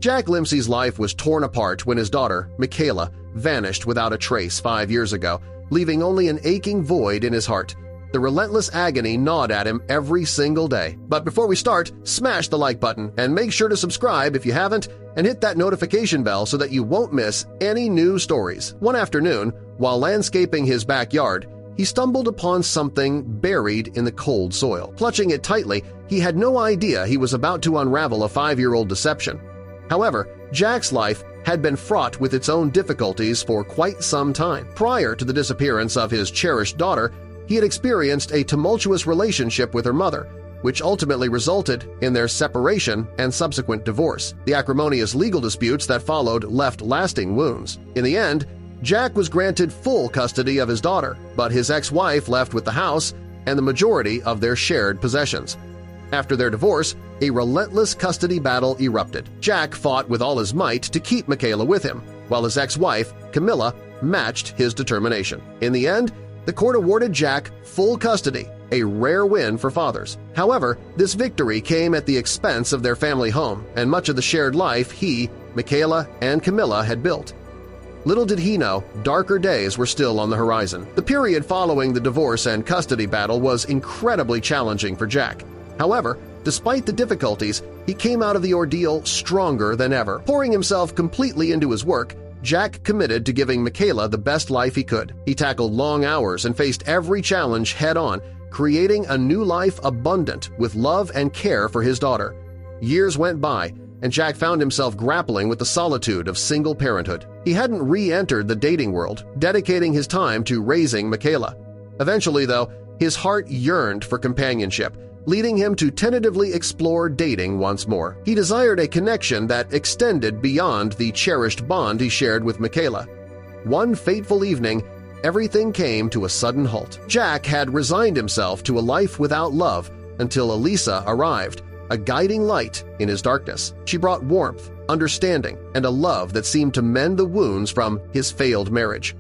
Jack Limpsy's life was torn apart when his daughter, Mikaela, vanished without a trace 5 years ago, leaving only an aching void in his heart. The relentless agony gnawed at him every single day. But before we start, smash the like button and make sure to subscribe if you haven't and hit that notification bell so that you won't miss any new stories. One afternoon, while landscaping his backyard, he stumbled upon something buried in the cold soil. Clutching it tightly, he had no idea he was about to unravel a 5-year-old deception. However, Jack's life had been fraught with its own difficulties for quite some time. Prior to the disappearance of his cherished daughter, he had experienced a tumultuous relationship with her mother, which ultimately resulted in their separation and subsequent divorce. The acrimonious legal disputes that followed left lasting wounds. In the end, Jack was granted full custody of his daughter, but his ex-wife left with the house and the majority of their shared possessions. After their divorce, a relentless custody battle erupted. Jack fought with all his might to keep Mikaela with him, while his ex-wife, Camilla, matched his determination. In the end, the court awarded Jack full custody, a rare win for fathers. However, this victory came at the expense of their family home and much of the shared life he, Mikaela, and Camilla had built. Little did he know, darker days were still on the horizon. The period following the divorce and custody battle was incredibly challenging for Jack. However, despite the difficulties, he came out of the ordeal stronger than ever. Pouring himself completely into his work, Jack committed to giving Mikaela the best life he could. He tackled long hours and faced every challenge head-on, creating a new life abundant with love and care for his daughter. Years went by, and Jack found himself grappling with the solitude of single parenthood. He hadn't re-entered the dating world, dedicating his time to raising Mikaela. Eventually, though, his heart yearned for companionship, leading him to tentatively explore dating once more. He desired a connection that extended beyond the cherished bond he shared with Mikaela. One fateful evening, everything came to a sudden halt. Jack had resigned himself to a life without love until Elisa arrived, a guiding light in his darkness. She brought warmth, understanding, and a love that seemed to mend the wounds from his failed marriage.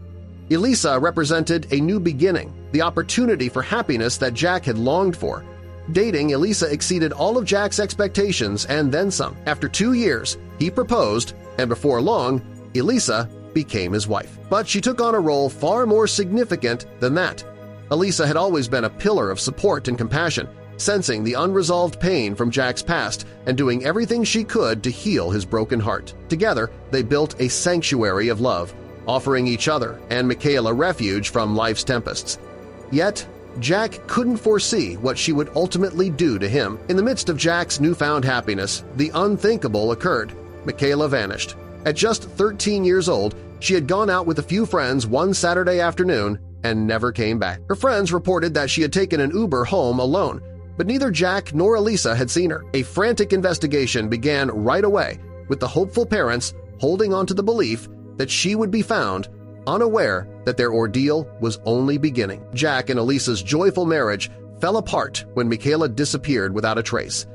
Elisa represented a new beginning, the opportunity for happiness that Jack had longed for. Dating Elisa exceeded all of Jack's expectations and then some. After 2 years, he proposed, and before long, Elisa became his wife. But she took on a role far more significant than that. Elisa had always been a pillar of support and compassion, sensing the unresolved pain from Jack's past and doing everything she could to heal his broken heart. Together, they built a sanctuary of love, offering each other and Mikaela refuge from life's tempests. Yet, Jack couldn't foresee what she would ultimately do to him. In the midst of Jack's newfound happiness, the unthinkable occurred. Mikaela vanished. At just 13 years old, she had gone out with a few friends one Saturday afternoon and never came back. Her friends reported that she had taken an Uber home alone, but neither Jack nor Elisa had seen her. A frantic investigation began right away, with the hopeful parents holding on to the belief that she would be found, unaware that their ordeal was only beginning. Jack and Elisa's joyful marriage fell apart when Mikaela disappeared without a trace.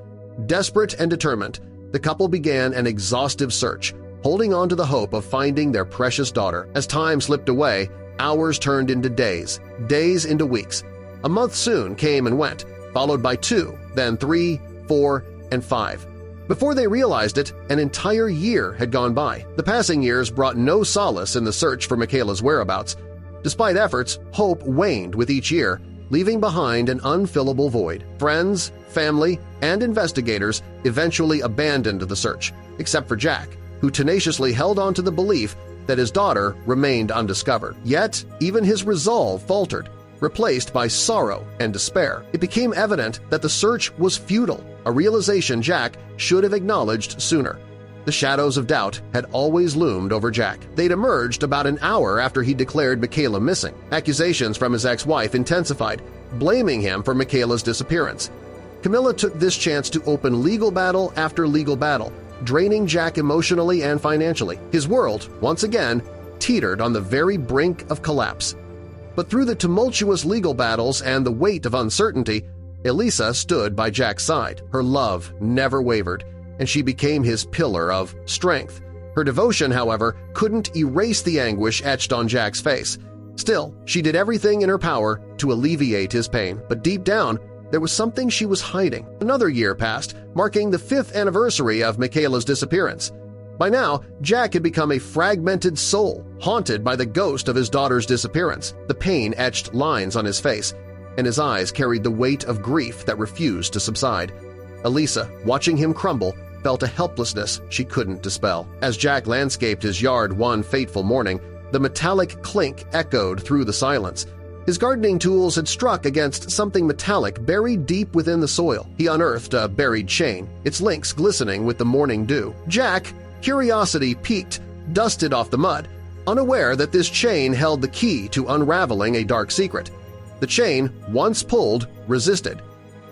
Desperate and determined, the couple began an exhaustive search, holding on to the hope of finding their precious daughter. As time slipped away, hours turned into days, days into weeks. A month soon came and went, followed by 2, then 3, 4, and 5. Before they realized it, an entire year had gone by. The passing years brought no solace in the search for Mikaela's whereabouts. Despite efforts, hope waned with each year, leaving behind an unfillable void. Friends, family, and investigators eventually abandoned the search, except for Jack, who tenaciously held on to the belief that his daughter remained undiscovered. Yet, even his resolve faltered, replaced by sorrow and despair. It became evident that the search was futile, a realization Jack should have acknowledged sooner. The shadows of doubt had always loomed over Jack. They'd emerged about an hour after he declared Mikaela missing. Accusations from his ex-wife intensified, blaming him for Mikaela's disappearance. Camilla took this chance to open legal battle after legal battle, draining Jack emotionally and financially. His world, once again, teetered on the very brink of collapse. But through the tumultuous legal battles and the weight of uncertainty, Elisa stood by Jack's side. Her love never wavered, and she became his pillar of strength. Her devotion, however, couldn't erase the anguish etched on Jack's face. Still, she did everything in her power to alleviate his pain. But deep down, there was something she was hiding. Another year passed, marking the 5th anniversary of Mikaela's disappearance. By now, Jack had become a fragmented soul, haunted by the ghost of his daughter's disappearance. The pain etched lines on his face, and his eyes carried the weight of grief that refused to subside. Elisa, watching him crumble, felt a helplessness she couldn't dispel. As Jack landscaped his yard one fateful morning, the metallic clink echoed through the silence. His gardening tools had struck against something metallic buried deep within the soil. He unearthed a buried chain, its links glistening with the morning dew. Jack, curiosity piqued, dusted off the mud, unaware that this chain held the key to unraveling a dark secret. The chain, once pulled, resisted.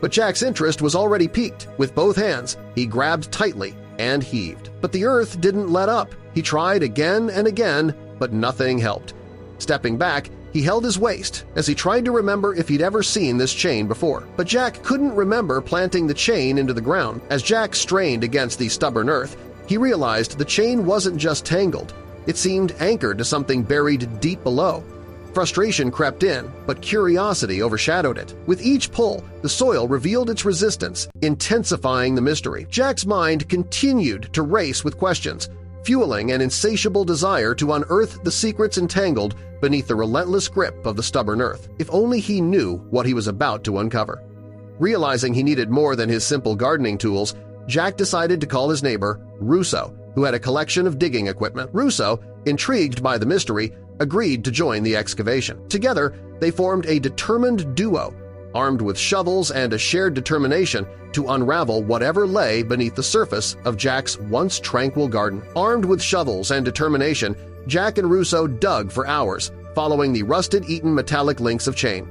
But Jack's interest was already piqued. With both hands, he grabbed tightly and heaved. But the earth didn't let up. He tried again and again, but nothing helped. Stepping back, he held his waist as he tried to remember if he'd ever seen this chain before. But Jack couldn't remember planting the chain into the ground. As Jack strained against the stubborn earth, he realized the chain wasn't just tangled. It seemed anchored to something buried deep below. Frustration crept in, but curiosity overshadowed it. With each pull, the soil revealed its resistance, intensifying the mystery. Jack's mind continued to race with questions, fueling an insatiable desire to unearth the secrets entangled beneath the relentless grip of the stubborn earth. If only he knew what he was about to uncover. Realizing he needed more than his simple gardening tools, Jack decided to call his neighbor, Russo, who had a collection of digging equipment. Russo, intrigued by the mystery, agreed to join the excavation. Together, they formed a determined duo, armed with shovels and a shared determination to unravel whatever lay beneath the surface of Jack's once tranquil garden. Armed with shovels and determination, Jack and Russo dug for hours, following the rusted-eaten metallic links of chain.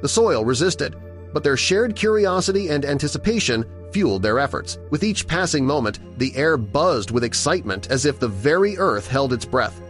The soil resisted, but their shared curiosity and anticipation fueled their efforts. With each passing moment, the air buzzed with excitement as if the very earth held its breath.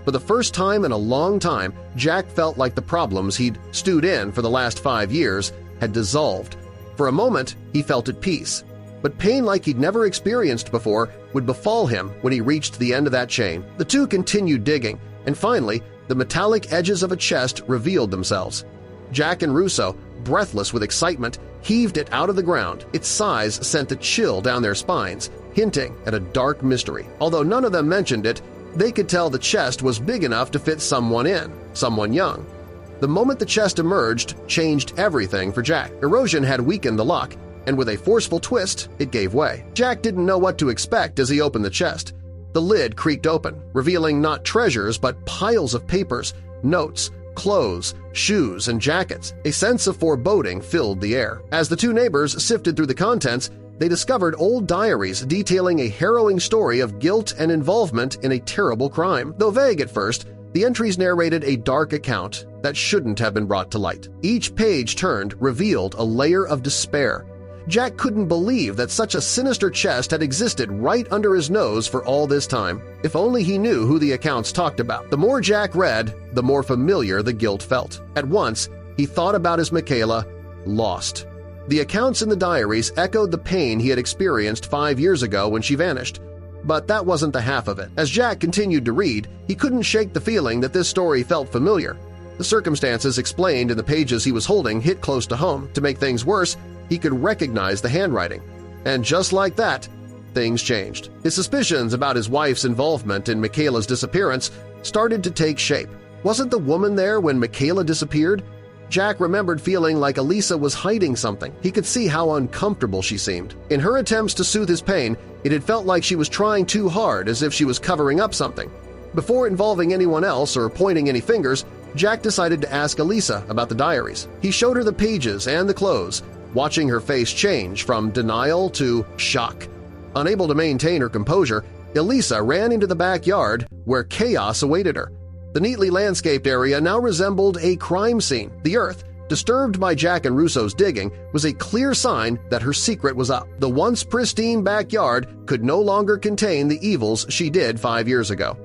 For the first time in a long time, Jack felt like the problems he'd stewed in for the last 5 years had dissolved. For a moment, he felt at peace. But pain like he'd never experienced before would befall him when he reached the end of that chain. The two continued digging, and finally, the metallic edges of a chest revealed themselves. Jack and Russo, breathless with excitement, heaved it out of the ground. Its size sent a chill down their spines, hinting at a dark mystery. Although none of them mentioned it, they could tell the chest was big enough to fit someone in, someone young. The moment the chest emerged changed everything for Jack. Erosion had weakened the lock, and with a forceful twist, it gave way. Jack didn't know what to expect as he opened the chest. The lid creaked open, revealing not treasures but piles of papers, notes, clothes, shoes, and jackets. A sense of foreboding filled the air. As the two neighbors sifted through the contents, they discovered old diaries detailing a harrowing story of guilt and involvement in a terrible crime. Though vague at first, the entries narrated a dark account that shouldn't have been brought to light. Each page turned revealed a layer of despair. Jack couldn't believe that such a sinister chest had existed right under his nose for all this time. If only he knew who the accounts talked about. The more Jack read, the more familiar the guilt felt. At once, he thought about his Mikaela, lost. The accounts in the diaries echoed the pain he had experienced 5 years ago when she vanished. But that wasn't the half of it. As Jack continued to read, he couldn't shake the feeling that this story felt familiar. The circumstances explained in the pages he was holding hit close to home. To make things worse, he could recognize the handwriting. And just like that, things changed. His suspicions about his wife's involvement in Mikaela's disappearance started to take shape. Wasn't the woman there when Mikaela disappeared? Jack remembered feeling like Elisa was hiding something. He could see how uncomfortable she seemed. In her attempts to soothe his pain, it had felt like she was trying too hard, as if she was covering up something. Before involving anyone else or pointing any fingers, Jack decided to ask Elisa about the diaries. He showed her the pages and the clothes, watching her face change from denial to shock. Unable to maintain her composure, Elisa ran into the backyard where chaos awaited her. The neatly landscaped area now resembled a crime scene. The earth, disturbed by Jack and Russo's digging, was a clear sign that her secret was up. The once pristine backyard could no longer contain the evils she did 5 years ago.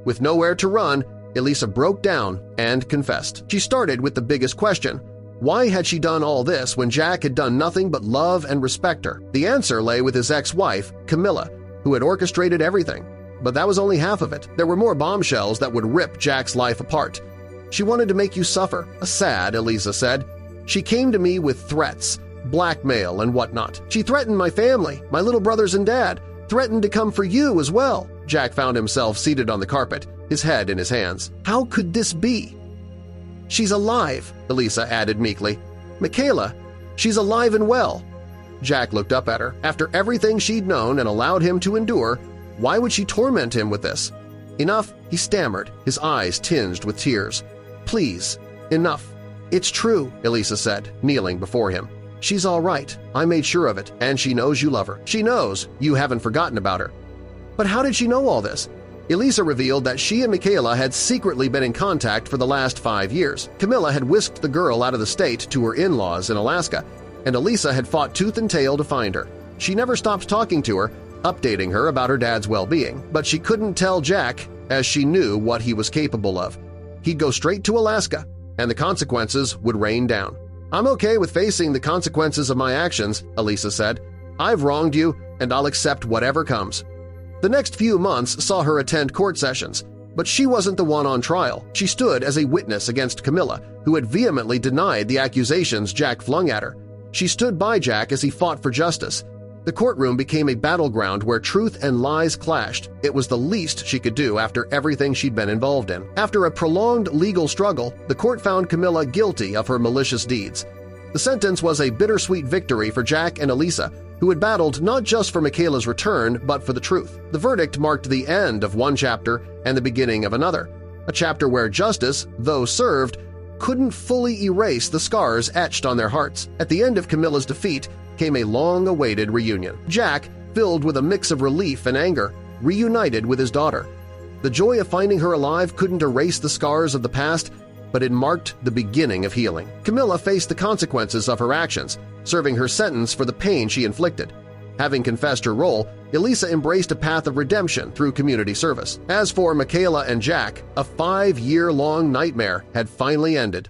With nowhere to run, Elisa broke down and confessed. She started with the biggest question. Why had she done all this when Jack had done nothing but love and respect her? The answer lay with his ex-wife, Camilla, who had orchestrated everything. But that was only half of it. There were more bombshells that would rip Jack's life apart. She wanted to make you suffer, a sad Elisa said. She came to me with threats, blackmail, and whatnot. She threatened my family, my little brothers and dad, threatened to come for you as well. Jack found himself seated on the carpet, his head in his hands. How could this be? "She's alive," Elisa added meekly. "Mikaela, she's alive and well." Jack looked up at her. After everything she'd known and allowed him to endure, why would she torment him with this? "Enough," he stammered, his eyes tinged with tears. "Please, enough." "It's true," Elisa said, kneeling before him. "She's all right. I made sure of it, and she knows you love her. She knows you haven't forgotten about her." But how did she know all this? Elisa revealed that she and Mikaela had secretly been in contact for the last 5 years. Camilla had whisked the girl out of the state to her in-laws in Alaska, and Elisa had fought tooth and tail to find her. She never stopped talking to her, updating her about her dad's well-being, but she couldn't tell Jack, as she knew what he was capable of. He'd go straight to Alaska, and the consequences would rain down. "I'm okay with facing the consequences of my actions," Elisa said. "I've wronged you, and I'll accept whatever comes." The next few months saw her attend court sessions, but she wasn't the one on trial. She stood as a witness against Camilla, who had vehemently denied the accusations Jack flung at her. She stood by Jack as he fought for justice. The courtroom became a battleground where truth and lies clashed. It was the least she could do after everything she'd been involved in. After a prolonged legal struggle, the court found Camilla guilty of her malicious deeds. The sentence was a bittersweet victory for Jack and Elisa, who had battled not just for Mikaela's return but for the truth. The verdict marked the end of one chapter and the beginning of another, a chapter where justice, though served, couldn't fully erase the scars etched on their hearts. At the end of Camilla's defeat came a long-awaited reunion. Jack, filled with a mix of relief and anger, reunited with his daughter. The joy of finding her alive couldn't erase the scars of the past, but it marked the beginning of healing. Camilla faced the consequences of her actions, serving her sentence for the pain she inflicted. Having confessed her role, Elisa embraced a path of redemption through community service. As for Mikaela and Jack, a 5-year-long nightmare had finally ended.